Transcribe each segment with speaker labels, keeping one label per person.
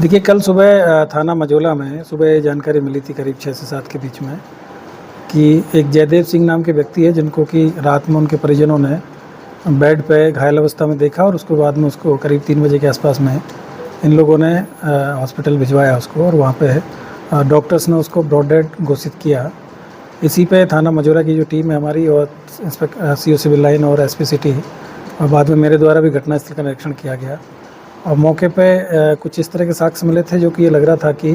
Speaker 1: देखिए, कल सुबह थाना मझोला में सुबह जानकारी मिली थी करीब 6 से 7 के बीच में कि एक जयदेव सिंह नाम के व्यक्ति है जिनको कि रात में उनके परिजनों ने बेड पे घायल अवस्था में देखा और उसके बाद में उसको करीब 3 बजे के आसपास में इन लोगों ने हॉस्पिटल भिजवाया उसको, और वहाँ पे डॉक्टर्स ने उसको ब्रॉड डेड घोषित किया। इसी पे थाना मझोला की जो टीम है हमारी और इंस्पेक्टर CO सिविल लाइन और SP सिटी और बाद में मेरे द्वारा भी घटनास्थल का निरीक्षण किया गया। और मौके पे कुछ इस तरह के साक्ष्य मिले थे जो कि ये लग रहा था कि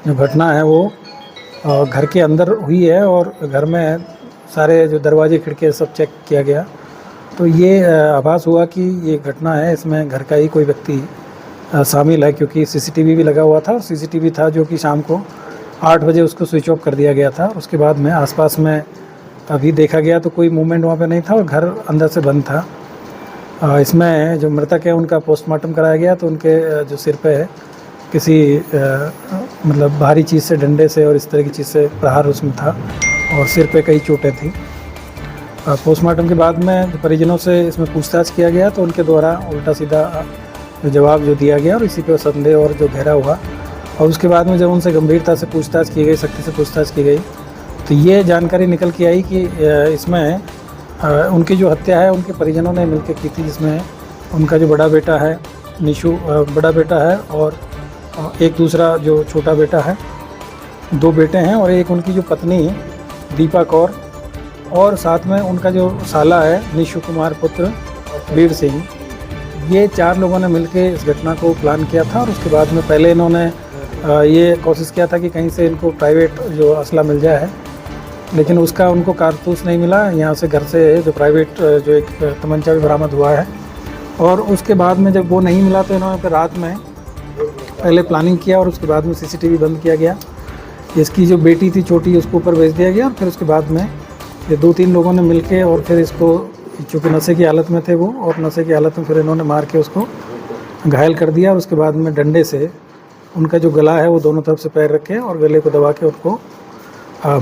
Speaker 1: जो घटना है वो घर के अंदर हुई है और घर में सारे जो दरवाजे खिड़कियाँ सब चेक किया गया तो ये आभास हुआ कि ये घटना है, इसमें घर का ही कोई व्यक्ति शामिल है, क्योंकि CCTV भी लगा हुआ था और CCTV था जो कि शाम को 8 बजे उसको स्विच ऑफ कर दिया गया था। उसके बाद में आसपास में अभी देखा गया तो कोई मूवमेंट वहाँ पे नहीं था और घर अंदर से बंद था। इसमें जो मृतक है उनका पोस्टमार्टम कराया गया तो उनके जो सिर पे है किसी मतलब भारी चीज़ से, डंडे से और इस तरह की चीज़ से प्रहार उसमें था और सिर पे कई चोटें थी। पोस्टमार्टम के बाद में परिजनों से इसमें पूछताछ किया गया तो उनके द्वारा उल्टा सीधा जवाब जो दिया गया और इसी पे संदेह और जो गहरा हुआ। और उसके बाद में जब उनसे गंभीरता से पूछताछ की गई, सख्ती से पूछताछ की गई तो ये जानकारी निकल के आई कि इसमें उनकी जो हत्या है उनके परिजनों ने मिलकर की थी, जिसमें उनका जो बड़ा बेटा है निशु बड़ा बेटा है और एक दूसरा जो छोटा बेटा है, 2 बेटे हैं और एक उनकी जो पत्नी दीपा कौर और साथ में उनका जो साला है निशु कुमार पुत्र वीर सिंह। ये 4 लोगों ने मिलकर इस घटना को प्लान किया था और उसके बाद में पहले इन्होंने ये कोशिश किया था कि कहीं से इनको प्राइवेट जो असला मिल जाए है, लेकिन उसका उनको कारतूस नहीं मिला। यहाँ से घर से जो प्राइवेट जो एक तमंचा भी बरामद हुआ है और उसके बाद में जब वो नहीं मिला तो इन्होंने फिर रात में पहले प्लानिंग किया और उसके बाद में CCTV बंद किया गया। इसकी जो बेटी थी छोटी उसको ऊपर भेज दिया गया और फिर उसके बाद में ये 2-3 लोगों ने मिलके और फिर इसको, चूँकि नशे की हालत में थे वो और नशे की हालत में फिर इन्होंने मार के उसको घायल कर दिया और उसके बाद में डंडे से उनका जो गला है वो दोनों तरफ से पैर रखे और गले को दबा के उनको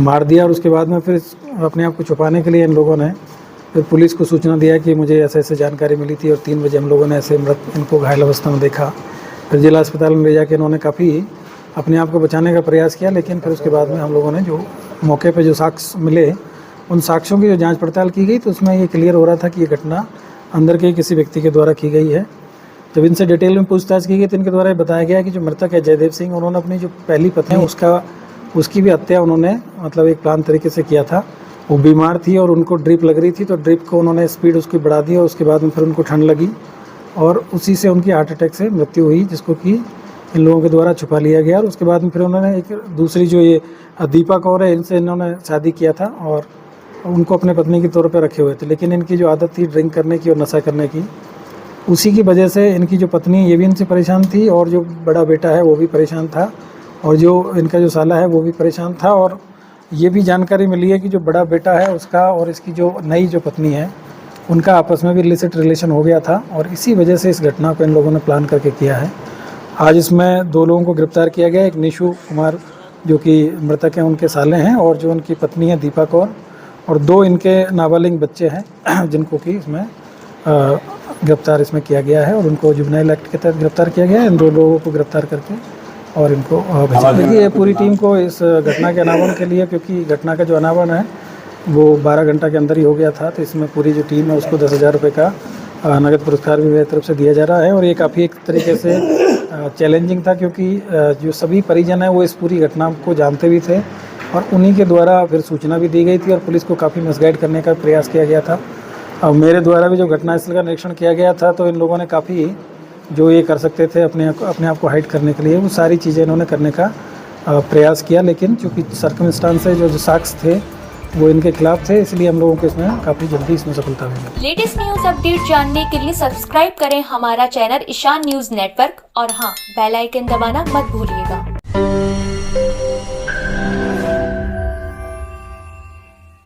Speaker 1: मार दिया। और उसके बाद में फिर अपने आप को छुपाने के लिए इन लोगों ने फिर पुलिस को सूचना दिया कि मुझे ऐसे ऐसे जानकारी मिली थी और 3 बजे हम लोगों ने ऐसे इनको घायल अवस्था में देखा। फिर जिला अस्पताल में ले जाके इन्होंने काफ़ी अपने आप को बचाने का प्रयास किया, लेकिन फिर उसके बाद में हम लोगों ने जो मौके पर जो साक्ष्य मिले उन साक्ष्यों की जो जाँच पड़ताल की गई तो उसमें ये क्लियर हो रहा था कि ये घटना अंदर के किसी व्यक्ति के द्वारा की गई है। जब इनसे डिटेल में पूछताछ की गई तो इनके द्वारा ये बताया गया कि जो मृतक है जयदेव सिंह, उन्होंने अपनी जो पहली पत्नी उसकी भी हत्या उन्होंने मतलब एक प्लान तरीके से किया था। वो बीमार थी और उनको ड्रिप लग रही थी तो ड्रिप को उन्होंने स्पीड उसकी बढ़ा दी और उसके बाद में फिर उनको ठंड लगी और उसी से उनकी हार्ट अटैक से मृत्यु हुई, जिसको कि इन लोगों के द्वारा छुपा लिया गया। और उसके बाद में फिर उन्होंने एक दूसरी जो ये दीपा कौर है इनसे इन्होंने शादी किया था और उनको अपने पत्नी के तौर पर रखे हुए थे, लेकिन इनकी जो आदत थी ड्रिंक करने की और नशा करने की, उसी की वजह से इनकी जो पत्नी ये भी इनसे परेशान थी और जो बड़ा बेटा है वो भी परेशान था और जो इनका जो साला है वो भी परेशान था। और ये भी जानकारी मिली है कि जो बड़ा बेटा है उसका और इसकी जो नई जो पत्नी है उनका आपस में भी इलिसिट रिलेशन हो गया था और इसी वजह से इस घटना को इन लोगों ने प्लान करके किया है। आज इसमें 2 लोगों को गिरफ्तार किया गया, एक निशु कुमार जो कि मृतक हैं उनके साले हैं और जो उनकी पत्नी है दीपा कौर, और 2 इनके नाबालिग बच्चे हैं जिनको कि इसमें गिरफ्तार इसमें किया गया है और उनको जुवेनाइल एक्ट के तहत गिरफ्तार किया गया है। इन 2 लोगों को गिरफ्तार करके और इनको भेजा। देखिए, पूरी टीम को इस घटना के अनावरण के लिए, क्योंकि घटना का जो अनावरण है वो 12 घंटा के अंदर ही हो गया था, तो इसमें पूरी जो टीम है उसको 10,000 रुपये का नगद पुरस्कार भी मेरी तरफ से दिया जा रहा है। और ये काफ़ी एक तरीके से चैलेंजिंग था, क्योंकि जो सभी परिजन हैं वो इस पूरी घटना को जानते भी थे और उन्हीं के द्वारा फिर सूचना भी दी गई थी और पुलिस को काफ़ी मिसगाइड करने का प्रयास किया गया था। और मेरे द्वारा भी जो घटनास्थल का निरीक्षण किया गया था तो इन लोगों ने काफ़ी जो ये कर सकते थे अपने आप को हाइड करने के लिए वो सारी चीज़ें इन्होंने करने का प्रयास किया, लेकिन चूँकि सर्कमस्टांस से जो साक्ष्य थे वो इनके खिलाफ थे, इसलिए हम लोगों को इसमें काफ़ी जल्दी इसमें सफलता मिली।
Speaker 2: लेटेस्ट न्यूज अपडेट जानने के लिए सब्सक्राइब करें हमारा चैनल ईशान न्यूज नेटवर्क और हाँ, बेल आइकन दबाना मत भूलिएगा।